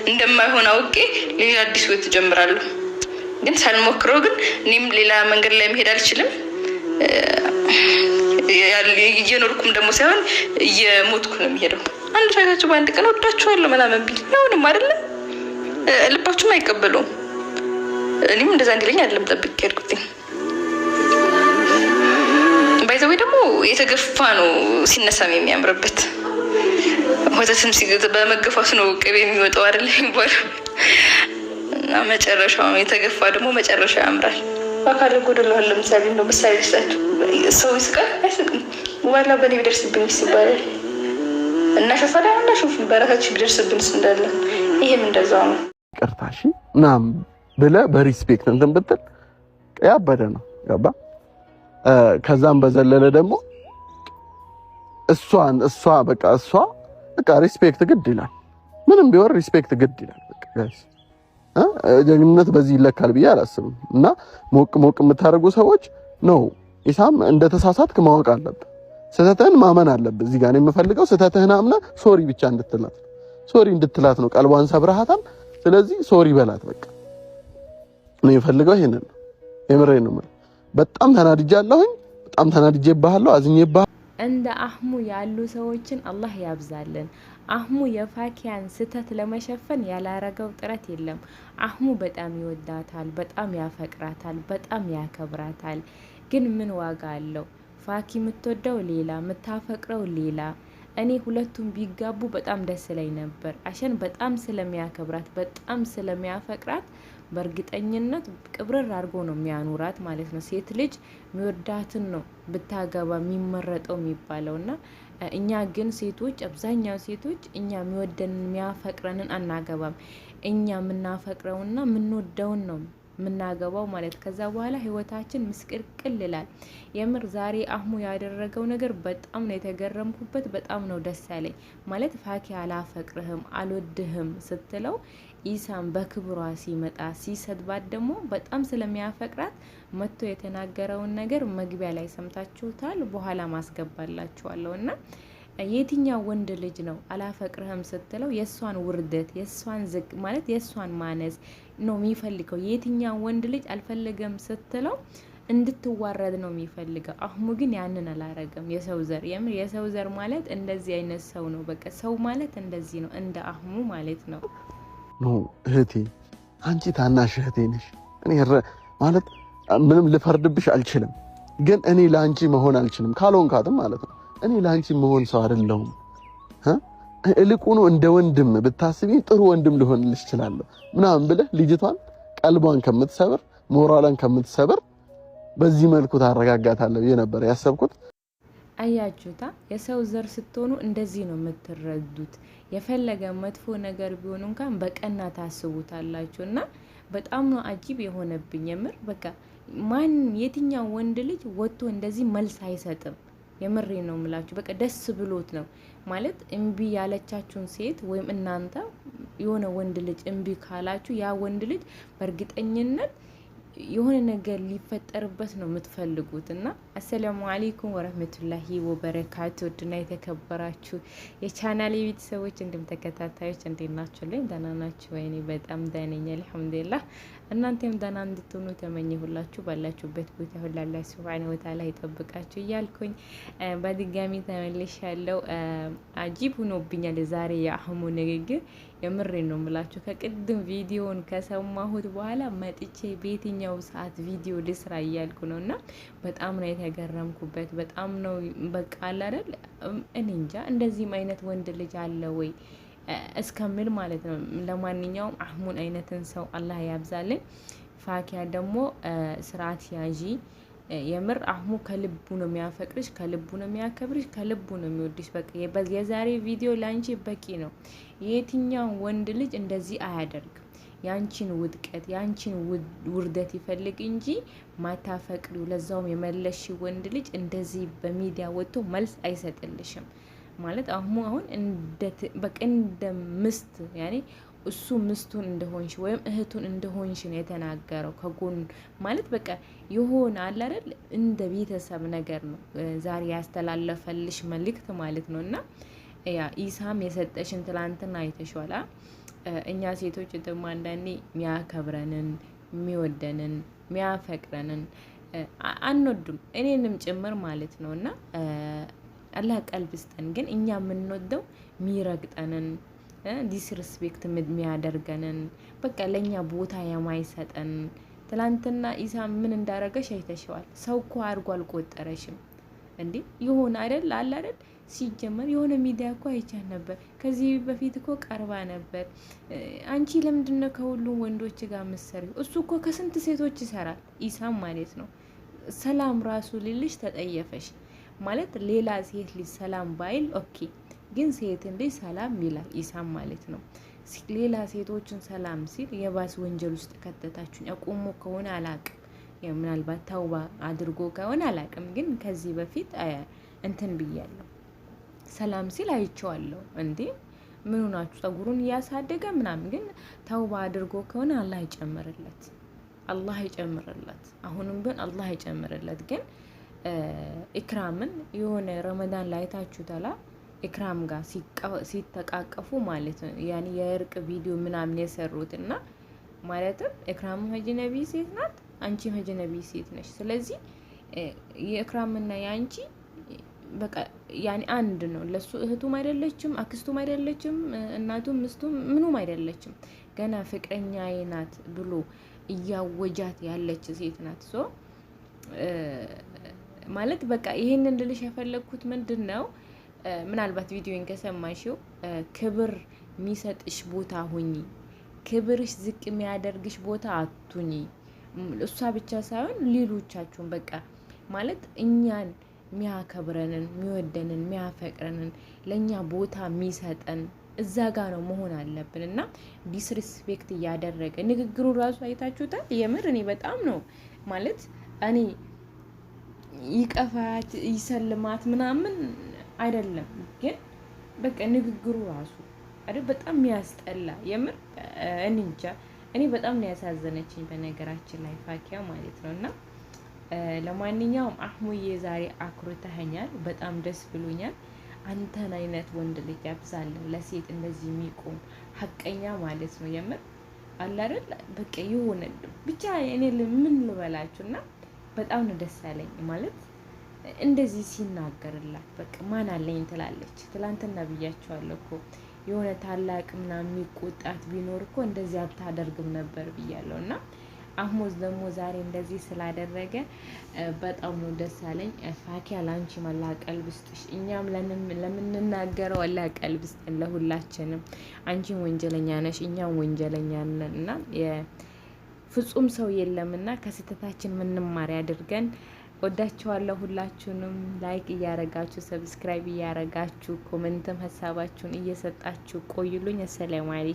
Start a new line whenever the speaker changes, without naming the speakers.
እንደማይሆን አውቄ ሌላ አዲስ ህይወት እጀምራለሁ። ግን ሳልሞክረው ግን እኔም ሌላ መንገድ ላይ መሄድ አልችልም። እየኖርኩም ደግሞ ሳይሆን እየሞትኩ ነው የሚሄደው። አንድ ሳይታችሁ በአንድ ቀን ወዳችኋለሁ ምናምን ቢል አሁንም አይደለም ልባችሁም አይቀበሉም። እኔም እንደዛ እንዲለኝ አይደለም ጠብቄ ያድኩትኝ። ባይዘዌ ደግሞ የተገፋ ነው ሲነሳም የሚያምርበት። ወተትም በመገፋት ነው ቅቤ የሚወጣው አይደል የሚባለው። እና መጨረሻው የተገፋ ደግሞ መጨረሻ ያምራል። አካል ጎደለዋል። ለምሳሌ ነው ምሳሌ ይስጣችሁ። ሰው ይስቃል አይስቅም? ዋላ በኔ ቢደርስብኝ ይባላል። እና ሸፋዳ እና ሹፍ በራሳችን ቢደርስብን እንዳለ ይሄም እንደዛው ነው።
ቅርታሽ ምናምን ብለህ በሪስፔክት እንትን ብትል ያበደ ነው። ገባ? ከዛም በዘለለ ደግሞ እሷ በቃ ሪስፔክት ግድ ይላል። ምንም ቢሆን ሪስፔክት ግድ ይላል። በቃ ጋይስ ጀግንነት በዚህ ይለካል ብዬ አላስብም። እና ሞቅ የምታደርጉ ሰዎች ነው ኢሳም እንደተሳሳትክ ማወቅ አለብህ። ስህተትህን ማመን አለብህ። እዚህ ጋር ነው የምፈልገው ስህተትህን አምነህ ሶሪ ብቻ እንድትላት ነው። ቀልቧን ሰብረሃታል። ስለዚህ ሶሪ በላት በቃ ነው የምፈልገው። ይሄንን ነው የምሬን ነው። በጣም ተናድጃለሁኝ። በጣም ተናድጄብሃለሁ፣ አዝኜብሃለሁ።
እንደ አህሙ ያሉ ሰዎችን አላህ ያብዛልን። አህሙ የፋኪያን ስህተት ለመሸፈን ያላረገው ጥረት የለም። አህሙ በጣም ይወዳታል፣ በጣም ያፈቅራታል፣ በጣም ያከብራታል። ግን ምን ዋጋ አለው? ፋኪ የምትወደው ሌላ፣ የምታፈቅረው ሌላ። እኔ ሁለቱም ቢጋቡ በጣም ደስ ላይ ነበር። አሸን በጣም ስለሚያከብራት በጣም ስለሚያፈቅራት በእርግጠኝነት ቅብርር አድርጎ ነው የሚያኑራት ማለት ነው። ሴት ልጅ የሚወዳትን ነው ብታገባ የሚመረጠው የሚባለውና እኛ ግን ሴቶች አብዛኛው ሴቶች እኛ የሚወደንን የሚያፈቅረንን አናገባም። እኛ የምናፈቅረውና የምንወደውን ነው የምናገባው ማለት። ከዛ በኋላ ህይወታችን ምስቅልቅል ይላል። የምር ዛሬ አህሙ ያደረገው ነገር በጣም ነው የተገረምኩበት። በጣም ነው ደስ ያለኝ ማለት ፋኪ አላፈቅርህም አልወድህም ስትለው ኢሳም በክብሯ ሲመጣ ሲሰድባት ደግሞ በጣም ስለሚያፈቅራት መጥቶ የተናገረውን ነገር መግቢያ ላይ ሰምታችሁታል። በኋላ ማስገባላችኋለሁ። እና የትኛው ወንድ ልጅ ነው አላፈቅርህም ስትለው የእሷን ውርደት የእሷን ዝቅ ማለት የእሷን ማነስ ነው የሚፈልገው? የትኛው ወንድ ልጅ አልፈለገም ስትለው እንድትዋረድ ነው የሚፈልገው። አህሙ ግን ያንን አላረገም። የሰው ዘር የምር የሰው ዘር ማለት እንደዚህ አይነት ሰው ነው። በቃ ሰው ማለት እንደዚህ ነው፣ እንደ አህሙ ማለት ነው።
ኖ እህቴ፣ አንቺ ታናሽ እህቴ ነሽ። እኔ ማለት ምንም ልፈርድብሽ አልችልም፣ ግን እኔ ለአንቺ መሆን አልችልም። ካልሆንካትም ማለት ነው እኔ ለአንቺ መሆን ሰው አይደለሁም። እልቁኑ እንደ ወንድም ብታስቢ ጥሩ ወንድም ልሆንልሽ እችላለሁ ምናምን ብለህ ልጅቷን ቀልቧን ከምትሰብር ሞራሏን ከምትሰብር በዚህ መልኩ ታረጋጋታለህ ብዬ ነበር ያሰብኩት።
አያችሁታ? የሰው ዘር ስትሆኑ እንደዚህ ነው የምትረዱት። የፈለገ መጥፎ ነገር ቢሆን እንኳን በቀና ታስቡታላችሁ። እና በጣም ነው አጂብ የሆነብኝ የምር። በቃ የትኛው ወንድ ልጅ ወጥቶ እንደዚህ መልስ አይሰጥም? የምሬ ነው የምላችሁ። በቃ ደስ ብሎት ነው ማለት እምቢ ያለቻችሁን ሴት ወይም እናንተ የሆነ ወንድ ልጅ እምቢ ካላችሁ ያ ወንድ ልጅ በእርግጠኝነት የሆነ ነገር ሊፈጠርበት ነው የምትፈልጉት። እና አሰላሙ አለይኩም ወራህመቱላሂ ወበረካቱ። ድና የተከበራችሁ የቻናሌ ቤተሰቦች እንዲሁም ተከታታዮች እንዴት ናችሁልኝ? ደህና ናችሁ ወይ? እኔ በጣም ደህና ነኝ አልሐምዱሊላህ። እናንተም ደህና እንድትሆኑ ተመኘሁላችሁ። ባላችሁበት ቦታ ሁሉ አላህ ሱብሃነሁ ወተዓላ ይጠብቃችሁ እያልኩኝ በድጋሚ ተመልሻለሁ። አጂብ ሆኖብኛል ዛሬ የአህሙ ንግግር። የምሬን ነው የምላችሁ። ከቅድም ቪዲዮን ከሰማሁት በኋላ መጥቼ በየትኛው ሰዓት ቪዲዮ ልስራ እያልኩ ነው እና በጣም ነው የተገረምኩበት። በጣም ነው በቃ አለ አይደል እኔ እንጃ እንደዚህም አይነት ወንድ ልጅ አለ ወይ እስከምል ማለት ነው። ለማንኛውም አህሙን አይነትን ሰው አላህ ያብዛልን። ፋኪያ ደግሞ ስርዓት ያዢ። የምር አህሙ ከልቡ ነው የሚያፈቅርሽ፣ ከልቡ ነው የሚያከብርሽ፣ ከልቡ ነው የሚወድሽ። በቃ የዛሬ ቪዲዮ ላንቺ በቂ ነው። የትኛው ወንድ ልጅ እንደዚህ አያደርግም። ያንቺን ውድቀት ያንቺን ውርደት ይፈልግ እንጂ ማታፈቅሪው ለዛውም የመለሽ ወንድ ልጅ እንደዚህ በሚዲያ ወጥቶ መልስ አይሰጥልሽም። ማለት አህሙ አሁን እንደ ምስት ያኔ እሱ ምስቱን እንደሆንሽ ወይም እህቱን እንደሆንሽ ነው የተናገረው። ከጎን ማለት በቃ ይሆን አለ አይደል እንደ ቤተሰብ ነገር ነው ዛሬ ያስተላለፈልሽ መልእክት ማለት ነውና ያ ኢሳም የሰጠሽን ትላንትና አይተሽዋላ። እኛ ሴቶች ደግሞ አንዳንዴ የሚያከብረንን የሚወደንን የሚያፈቅረንን አንወዱም፣ እኔንም ጭምር ማለት ነው። እና አላህ ቀልብ ስጠን። ግን እኛ የምንወደው የሚረግጠንን ዲስሪስፔክት የሚያደርገንን በቃ ለእኛ ቦታ የማይሰጠን። ትላንትና ኢሳ ምን እንዳረገሽ አይተሸዋል። ሰው እኮ አድርጎ አልቆጠረሽም እንዴ? የሆነ አይደል አለ አይደል? ሲጀመር የሆነ ሚዲያ እኮ አይቻል ነበር። ከዚህ በፊት እኮ ቀርባ ነበር። አንቺ ለምንድነው ከሁሉም ወንዶች ጋር ምሰሪው? እሱ እኮ ከስንት ሴቶች ይሰራል፣ ኢሳም ማለት ነው። ሰላም ራሱ ልልሽ ተጠየፈሽ ማለት ሌላ ሴት ልጅ ሰላም ባይል ኦኬ፣ ግን ሴትን ልጅ ሰላም ይላል ኢሳም ማለት ነው። ሌላ ሴቶችን ሰላም ሲል የባስ ወንጀል ውስጥ ከተታችሁን። ያቆሙ ከሆነ አላቅም፣ ምናልባት ተውባ አድርጎ ከሆነ አላቅም። ግን ከዚህ በፊት እንትን ብያለሁ፣ ሰላም ሲል አይቼዋለሁ። እንዴ ምን ሆናችሁ? ጸጉሩን እያሳደገ ምናምን። ግን ተውባ አድርጎ ከሆነ አላህ ይጨምርለት፣ አላህ ይጨምርለት። አሁንም ግን አላህ ይጨምርለት። ግን ኢክራምን የሆነ ረመዳን ላይ ታችሁታላ ኢክራም ጋር ሲተቃቀፉ ማለት ነው። ያኔ የእርቅ ቪዲዮ ምናምን የሰሩት እና ማለትም ኢክራም ሀጅነቢ ሴት ናት፣ አንቺ ሀጅነቢ ሴት ነሽ። ስለዚህ የኢክራምና የአንቺ በቃ ያኔ አንድ ነው። ለሱ እህቱም አይደለችም፣ አክስቱም አይደለችም፣ እናቱም ምስቱም ምኑም አይደለችም። ገና ፍቅረኛዬ ናት ብሎ እያወጃት ያለች ሴት ናት። ሶ ማለት በቃ ይሄንን ልልሽ የፈለግኩት ምንድን ነው፣ ምናልባት ቪዲዮን ከሰማሽው ክብር የሚሰጥሽ ቦታ ሁኚ፣ ክብርሽ ዝቅ የሚያደርግሽ ቦታ አቱኚ። እሷ ብቻ ሳይሆን ሌሎቻችሁን በቃ ማለት እኛን የሚያከብረንን የሚወደንን የሚያፈቅረንን ለእኛ ቦታ የሚሰጠን እዛ ጋ ነው መሆን አለብን። እና ዲስሪስፔክት እያደረገ ንግግሩ ራሱ አይታችሁታል። የምር እኔ በጣም ነው ማለት እኔ ይቀፋት ይሰልማት ምናምን አይደለም፣ ግን በቃ ንግግሩ ራሱ አይደል በጣም የሚያስጠላ የምር። እኔ እንጃ እኔ በጣም ነው ያሳዘነችኝ በነገራችን ላይ ፋኪያ ማለት ነው። እና ለማንኛውም አህሙዬ ዛሬ አኩርተኸኛል፣ በጣም ደስ ብሎኛል። አንተን አይነት ወንድ ልጅ ያብዛለሁ፣ ለሴት እንደዚህ የሚቆም ሀቀኛ ማለት ነው። የምር አለ አይደል በቃ የሆነ ብቻ እኔ ምን ልበላችሁና በጣም ነው ደስ ያለኝ ማለት እንደዚህ ሲናገርላት በቃ ማን አለኝ ትላለች። ትላንትና ብያቸዋለሁ እኮ የሆነ ታላቅ ምናምን የሚቆጣት ቢኖር እኮ እንደዚህ አታደርግም ነበር ብያለሁ። እና አህሙዝ ደግሞ ዛሬ እንደዚህ ስላደረገ በጣም ነው ደስ ያለኝ። ፋኪያ ላንቺ መላ ቀልብ ስጥሽ፣ እኛም ለምንናገረው አላ ቀልብ ስጥን ለሁላችንም። አንቺም ወንጀለኛ ነሽ፣ እኛም ወንጀለኛ ነን እና ፍጹም ሰው የለምና ከስህተታችን ምንማር ያድርገን። ወዳችኋለሁ ሁላችሁንም። ላይክ እያረጋችሁ ሰብስክራይብ እያረጋችሁ ኮሜንትም ሀሳባችሁን እየሰጣችሁ ቆዩልኝ። አሰላሙ አለይኩም።